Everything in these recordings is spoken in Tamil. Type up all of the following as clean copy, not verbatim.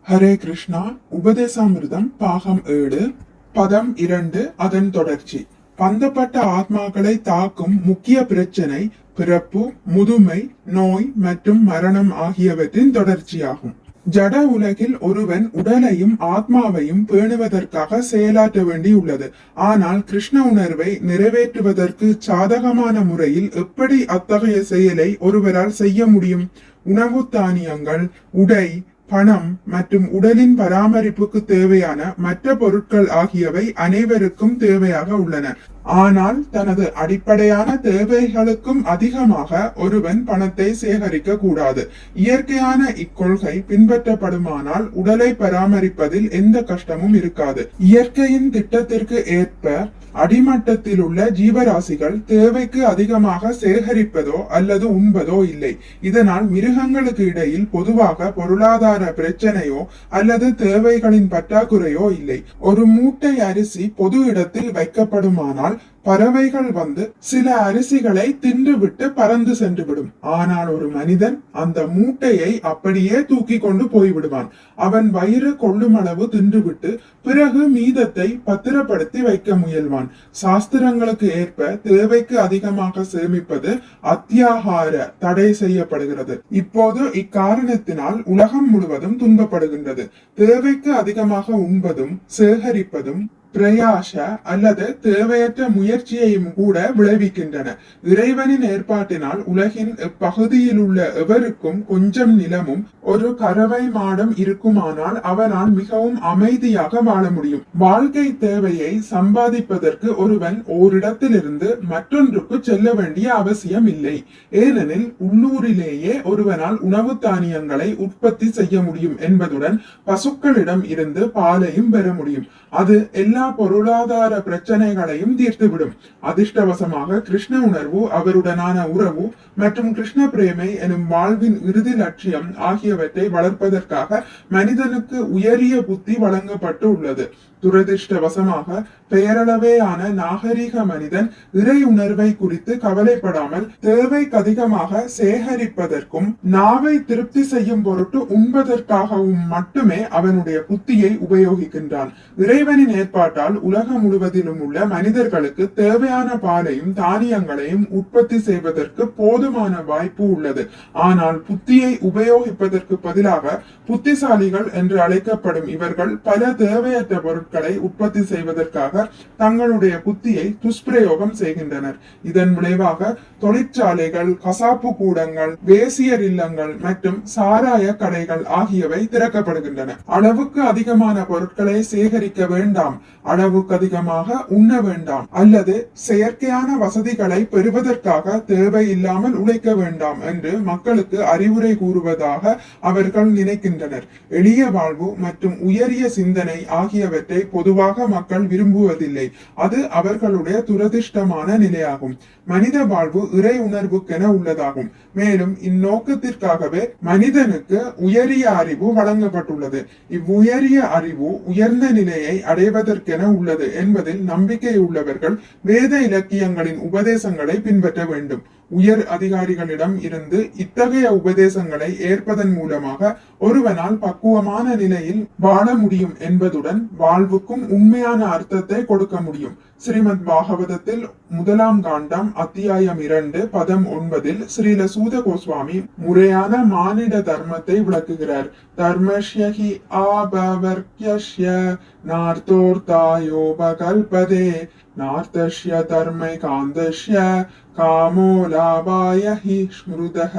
ஹரே கிருஷ்ணா. உபதேசாமிர்தம் பாகம் 7 பதம் 2 அதன் தொடர்ச்சி. பந்தப்பட்ட ஆத்மாக்களை தாக்கும் முக்கிய பிரச்சனை பிறப்பு, முதுமை, நோய் மற்றும் மரணம் ஆகியவற்றின் தொடர்ச்சியாகும். ஜட உலகில் ஒருவன் உடலையும் ஆத்மாவையும் பேணுவதற்காக செயலாற்ற வேண்டியுள்ளது. ஆனால் கிருஷ்ண உணர்வை நிறைவேற்றுவதற்கு சாதகமான முறையில் எப்படி அத்தகைய செயலை ஒருவரால் செய்ய முடியும்? உணவு தானியங்கள், உடை, பணம் மற்றும் உடலின் பராமரிப்புக்கு தேவையான மற்ற பொருட்கள் ஆகியவை அனைவருக்கும் தேவையாக உள்ளன. ஆனால் தனது அடிப்படையான தேவைகளுக்கும் அதிகமாக ஒருவன் பணத்தை சேகரிக்க கூடாது. இயற்கையான இக்கொள்கை பின்பற்றப்படுமானால் உடலை பராமரிப்பதில் எந்த கஷ்டமும் இருக்காது. இயற்கையின் திட்டத்திற்கு ஏற்ப அடிமட்டத்தில் உள்ள ஜீவராசிகள் தேவைக்கு அதிகமாக சேகரிப்பதோ அல்லது உண்பதோ இல்லை. இதனால் மிருகங்களுக்கு இடையில் பொதுவாக பொருளாதார பிரச்சனையோ அல்லது தேவைகளின் பற்றாக்குறையோ இல்லை. ஒரு மூட்டை அரிசி பொது இடத்தில் வைக்கப்படுமானால் பறவைகள் வந்து சில அரிசிகளை தின்றுவிட்டு பறந்து சென்றுவிடும். ஆனால் ஒரு மனிதன் அந்த மூட்டையை அப்படியே தூக்கி கொண்டு போய்விடுவான். அவன் வயிறு கொள்ளுமளவு தின்றுவிட்டு பிறகு மீதத்தை பத்திரப்படுத்தி வைக்க முயல்வான். சாஸ்திரங்களுக்கு ஏற்ப தேவைக்கு அதிகமாக சேமிப்பது அத்தியாகார தடை செய்யப்படுகிறது. இப்போது இக்காரணத்தினால் உலகம் முழுவதும் துன்பப்படுகின்றது. தேவைக்கு அதிகமாக உண்பதும் சேகரிப்பதும் பிரயாச அல்லது தேவையற்ற முயற்சியையும் கூட விளைவிக்கின்றன. இறைவனின் ஏற்பாட்டினால் உலகின் பகுதியில் உள்ள எவருக்கும் கொஞ்சம் நிலமும் ஒரு கறவை மாடும் இருக்குமானால் அவனால் மிகவும் அமைதியாக வாழ முடியும். வாழ்க்கை தேவையை சம்பாதிப்பதற்கு ஒருவன் ஓரிடத்திலிருந்து மற்றொன்றுக்கு செல்ல வேண்டிய அவசியம் இல்லை. ஏனெனில் உள்ளூரிலேயே ஒருவனால் உணவு தானியங்களை உற்பத்தி செய்ய முடியும் என்பதுடன் பசுக்களிடம் இருந்து பாலையும் பெற முடியும். அது எல்லா பொருளாதார பிரச்சனைகளையும் தீர்த்துவிடும். அதிர்ஷ்டவசமாக கிருஷ்ண உணர்வு, அவருடனான உறவு மற்றும் கிருஷ்ண பிரேமை எனும் வாழ்வின் இறுதி லட்சியம் ஆகியவற்றை வளர்ப்பதற்காக மனிதனுக்கு உயரிய புத்தி வழங்கப்பட்டு உள்ளது. துரதிர்ஷ்டவசமாக பெயரளவேயான நாகரிக மனிதன் இறை உணர்வை குறித்து கவலைப்படாமல் தேவைக்கு அதிகமாக சேகரிப்பதற்கும் நாவை திருப்தி செய்யும் பொருட்டு உண்பதற்காகவும் மட்டுமே அவனுடைய புத்தியை உபயோகிக்கின்றான். இறைவனின் ஏற்பாட்டால் உலகம் முழுவதிலும் உள்ள மனிதர்களுக்கு தேவையான பாலையும் தானியங்களையும் உற்பத்தி செய்வதற்கு போதுமான வாய்ப்பு உள்ளது. ஆனால் புத்தியை உபயோகிப்பதற்கு பதிலாக புத்திசாலிகள் என்று அழைக்கப்படும் இவர்கள் பல தேவையற்ற பொருட்கள் உற்பத்தி செய்வதற்காக தங்களுடைய புத்தியை துஷ்பிரயோகம் செய்கின்றனர். இதன் விளைவாக தொழிற்சாலைகள், கசாப்பு கூடங்கள், வேசியர் இல்லங்கள் மற்றும் சாராய கடைகள் ஆகியவை திறக்கப்படுகின்றன. அளவுக்கு அதிகமான பொருட்களை சேகரிக்க வேண்டாம், அளவுக்கு அதிகமாக உண்ண வேண்டாம், அல்லது செயற்கையான வசதிகளை பெறுவதற்காக தேவையில்லாமல் உழைக்க வேண்டாம் என்று மக்களுக்கு அறிவுரை கூறுவதாக அவர்கள் நினைக்கின்றனர். எளிய வாழ்வு மற்றும் உயரிய சிந்தனை ஆகியவற்றை பொதுவாக மக்கள் விரும்புவதில்லை. அது அவர்களுடைய துரதிர்ஷ்டமான நிலையாகும். மனித வாழ்வு இறை உணர்வுக்கென உள்ளதாகும். மேலும் இந்நோக்கத்திற்காகவே மனிதனுக்கு உயரிய அறிவு வழங்கப்பட்டுள்ளது. இவ்வுயரிய அறிவு உயர்ந்த நிலையை அடைவதற்கென உள்ளது என்பதில் நம்பிக்கை உள்ளவர்கள் வேத இலக்கியங்களின் உபதேசங்களை பின்பற்ற வேண்டும். உயர் அதிகாரிகளிடம் இருந்து இத்தகைய உபதேசங்களை ஏற்பதன் மூலமாக ஒருவனால் பக்குவமான நிலையில் வாழ முடியும் என்பதுடன் வாழ்வுக்கும் உண்மையான அர்த்தத்தை கொடுக்க முடியும். ஸ்ரீமத் பாகவதத்தில் 1ஆம் காண்டம் அத்தியாயம் 2 பதம் 9 ஸ்ரீல சூத கோஸ்வாமி முறையான மானிட தர்மத்தை விளக்குகிறார். தர்மஸ்யஹி ஆபவர்க்யஸ்ய நார்த்தோர்த்தாயோபகல்பதே நார்த்தஸ்ய தர்மை காந்தஸ்ய காமோ லாபாய ஹி ஸ்மிருதஹ.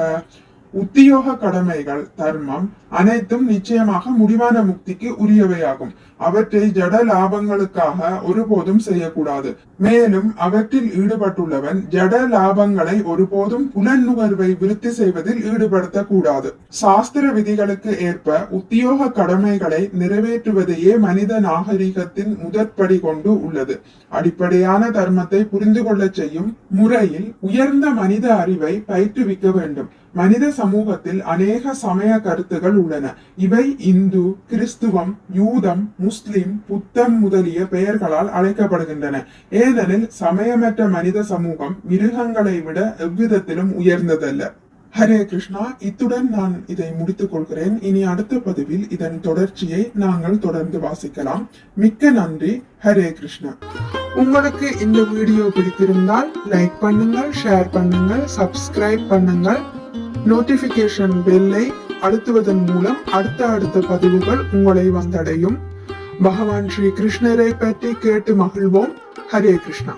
உத்தியோக கடமைகள், தர்மம் அனைத்தும் நிச்சயமாக முடிவான முக்திக்கு உரியவையாகும். அவற்றை ஜட லாபங்களுக்காக ஒருபோதும் செய்யக்கூடாது. மேலும் அவற்றில் ஈடுபட்டுள்ளவன் ஜட லாபங்களை ஒருபோதும் புலன் நுகர்வை விருத்தி செய்வதில் ஈடுபடுத்தக்கூடாது. சாஸ்திர விதிகளுக்கு ஏற்ப உத்தியோக கடமைகளை நிறைவேற்றுவதையே மனித நாகரிகத்தின் முதற்படி கொண்டு உள்ளது. அடிப்படையான தர்மத்தை புரிந்து கொள்ள செய்யும் முறையில் உயர்ந்த மனித அறிவை பயிற்றுவிக்க வேண்டும். மனித சமூகத்தில் அநேக சமய கருத்துகள் உள்ளன. இவை இந்து, கிறிஸ்துவம், யூதம், முஸ்லிம், புத்தம் முதலிய பெயர்களால் அழைக்கப்படுகின்றன. ஏனெனில் சமயமற்ற மனித சமூகம் மிருகங்களை விட எவ்விதத்திலும் உயர்ந்ததல்ல. ஹரே கிருஷ்ணா. இத்துடன் நான் இதை முடித்துக் கொள்கிறேன். இனி அடுத்த பதிவில் இதன் தொடர்ச்சியை நாங்கள் தொடர்ந்து வாசிக்கலாம். மிக்க நன்றி. ஹரே கிருஷ்ணா. உங்களுக்கு இந்த வீடியோ பிடித்திருந்தால் லைக் பண்ணுங்கள், ஷேர் பண்ணுங்கள், சப்ஸ்கிரைப் பண்ணுங்கள். நோட்டிபிகேஷன் பெல்லை அழுத்துவதன் மூலம் அடுத்த பதிவுகள் உங்களை வந்தடையும். பகவான் ஸ்ரீ கிருஷ்ணரை பற்றி கேட்டு மகிழ்வோம். ஹரே கிருஷ்ணா.